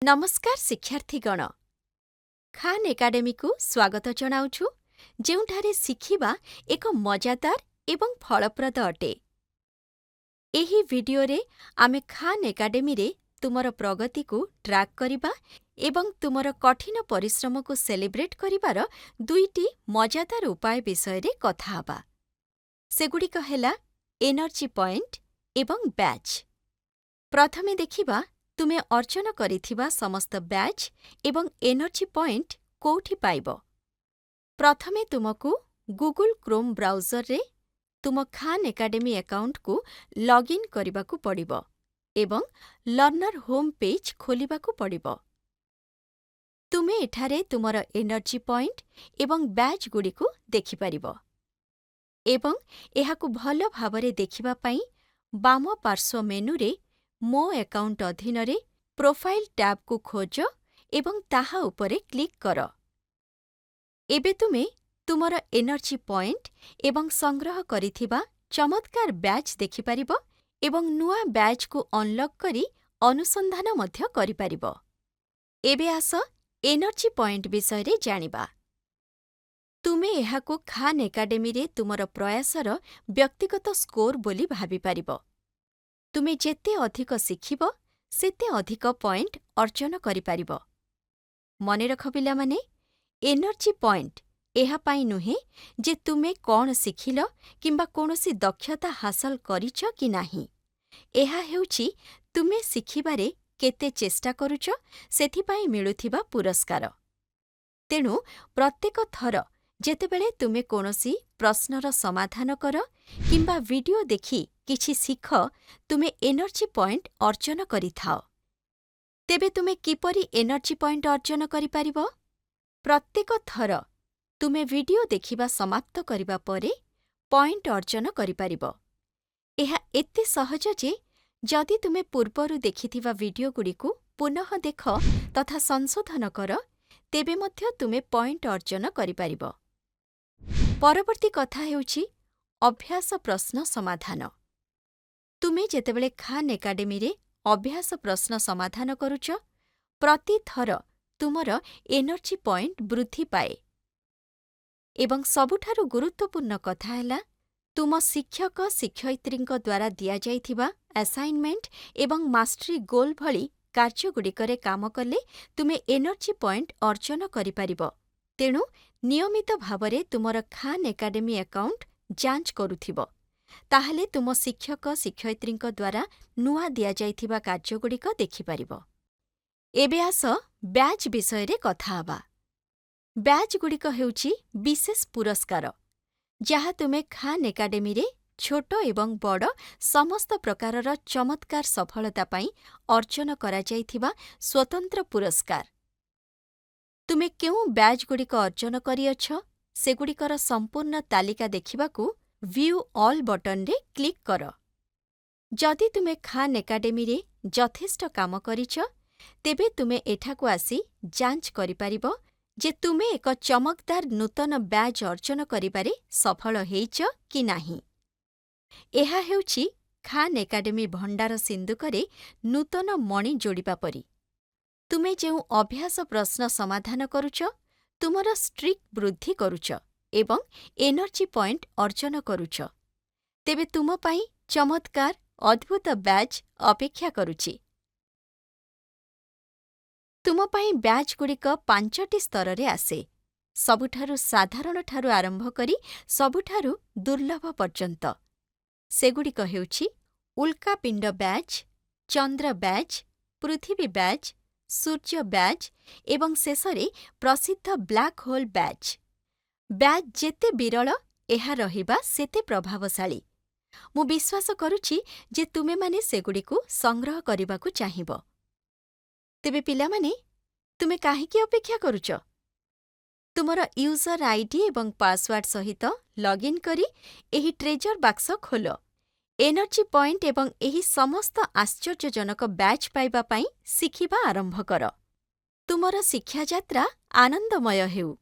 नमस्कार शिक्षार्थीगण खान एकाडेमी को स्वागत जनाउछु जेउठारे शिखिबा एक मजादार एवं फलप्रद अटे। एही भिडियोरे आमे खान एकाडेमी रे तुमर प्रगति को ट्रैक करिबा एवं तुमर कठिन परिश्रम को सेलिब्रेट करिबार दुईटी मजादार उपाय विषय रे कथा हबा। सेगुड़िक हेला एनर्जी पॉइंट एवं बैच। प्रथमे देखिबा तुमे अर्जन करिथिबा समस्त बैच एवं एनर्जी पॉइंट कोठी पाइबो। प्रथमे तुमको गूगल क्रोम ब्राउजर रे तुम खान एकाडेमी अकाउंट को लॉगिन करिबाकु पड़िबो एवं लर्नर होम पेज खोलिबाकु पड़िबो। तुमे एठारे तुमर एनर्जी पॉइंट एवं बैच गुड़िकु देखि पारिबो एवं एहाकु भल भावरे देखिबा पई बाम पार्श्व मेनू रे मो अकाउंट अधीन प्रोफाइल टैब को खोज एवं ताहा उपरे क्लिक कर। एबे तुमे तुमर एनर्जी पॉइंट एवं संग्रह करिथिबा चमत्कार बैच देखिपारिबो एवं नुआ बैच को अनलॉक करी अनुसंधान मध्य करिपारिबो। एबे आस एनर्जी पॉइंट विषय रे जानिबा। तुमे एहाकु खान एकाडेमी रे तुमर प्रयासर व्यक्तिगत स्कोर बोली भाबी पारिबो। तुमे जेते अधिक शिखिबो सेते अधिक पॉइंट अर्जन करिपारिबो। मने रख पिलामाने, एनर्जी पॉइंट एहा पाई नुहे जे तुमे कौन शिखिल किंबा कोनोसी दक्षता हासिल करिछ कि नाही। एहा हेउछि तुमे शिखिबारे केते चेष्टा करुछ सेथिपाई मिलुथिबा पुरस्कार। तेणु प्रत्येक थर जेतेबेले तुमे कोनोसी प्रश्नर समाधान कर किंबा वीडियो देखि किछि शिख तुमे एनर्जी पॉइंट अर्जन करिथाओ। तेबे तुमे किपरि एनर्जी पॉइंट अर्जन करिपारिबो? प्रत्येक थर तुमे वीडियो देखिबा समाप्त करिबा परे पॉइंट अर्जन करिपारिबो। एहा एते सहज जे जदि तुमे पूर्वरु देखिथिबा वीडियो गुड़िकु पुनः देख तथा संशोधन कर तेबे मध्य तुमे पॉइंट अर्जन करिपारिबो। परवर्ती कथा हेउछि अभ्यास प्रश्न समाधान। तुमे जेतेबेले खान एकाडेमी रे अभ्यास प्रश्न समाधान करुछ प्रति थर तुमर एनर्जी पॉइंट वृद्धि पाए। एवं सबुठारु गुरुत्वपूर्ण कथा हेला तुम शिक्षक शिक्षयित्रींक द्वारा दिया जाइथिबा असाइनमेंट एवं मास्टरी गोल भली कार्यगुड़िकरे काम कले तुमे एनर्जी पॉइंट अर्जन करिपारिबो। तेणु नियमित भावरे तुमर खान एकाडेमी अकाउंट जांच करुथिबो। ताहले तुम शिक्षक शिक्षयित्रींक द्वारा नुआ दिया जाइथिबा कार्यगुड़िक देखिपारिबो। एबे आस बैच विषय रे कथा हबा। बैच गुड़िक हेउछि विशेष पुरस्कार जहा तुमे खान एकाडेमी रे छोट एवं बड़ समस्त प्रकारर चमत्कार सफलता पाई अर्जन करा जाइथिबा स्वतंत्र पुरस्कार। तुमे केउ बैच गुड़िक अर्जन करिअछ सेगुड़िकर संपूर्ण तालिका देखिबाकु व्यू ऑल बटन रे क्लिक कर। जदि तुमे खान एकाडेमी रे यथेष्ट काम करिछ तेबे तुमे एठाकु आसी जांच करिपारिबो जे तुमे एक चमकदार नूतन बैच अर्जन करिबारे सफल हेइछ कि नाही। एहा हेउछि खान एकाडेमी भंडार सिंधुकरे नूतन मणि जोड़िबा परी। तुमे जेउ अभ्यास प्रश्न समाधान करुछ तुमर स्ट्रिक वृद्धि करुछ एवं एनर्जी पॉइंट अर्जन करुछ। तेबे तुम पाई चमत्कार अद्भुत बैच अपेक्षा करुछि। तुम पाई बैच गुड़िक 5टी स्तर रे आसे, सबुठारु साधारण ठारु आरंभ करी सबुठारु दुर्लभ पर्यंत। सेगुड़िक हेउछि उल्कापिंड बैच, चंद्र बैच, पृथिवी बैच, सूर्य बैच एवं शेषरे प्रसिद्ध ब्लैक होल बैच। बैच जेते बिरल एहा रहिबा सेते प्रभावशाली। मु विश्वास करुछि जे तुमे माने सेगुड़िकु संग्रह करिबाकु चाहिबो। तेबे पिलामाने तुमे काहेकि अपेक्षा करुछ? तुमर यूजर आईडी एवं पासवर्ड सहित लॉगिन करी एही ट्रेजर बाक्स खोलो। एनर्जी पॉइंट एवं एही समस्त आश्चर्यजनक बैच पाइबा पाई शिखिबा आरंभ कर। तुमर शिक्षा यात्रा आनंदमय हेउ।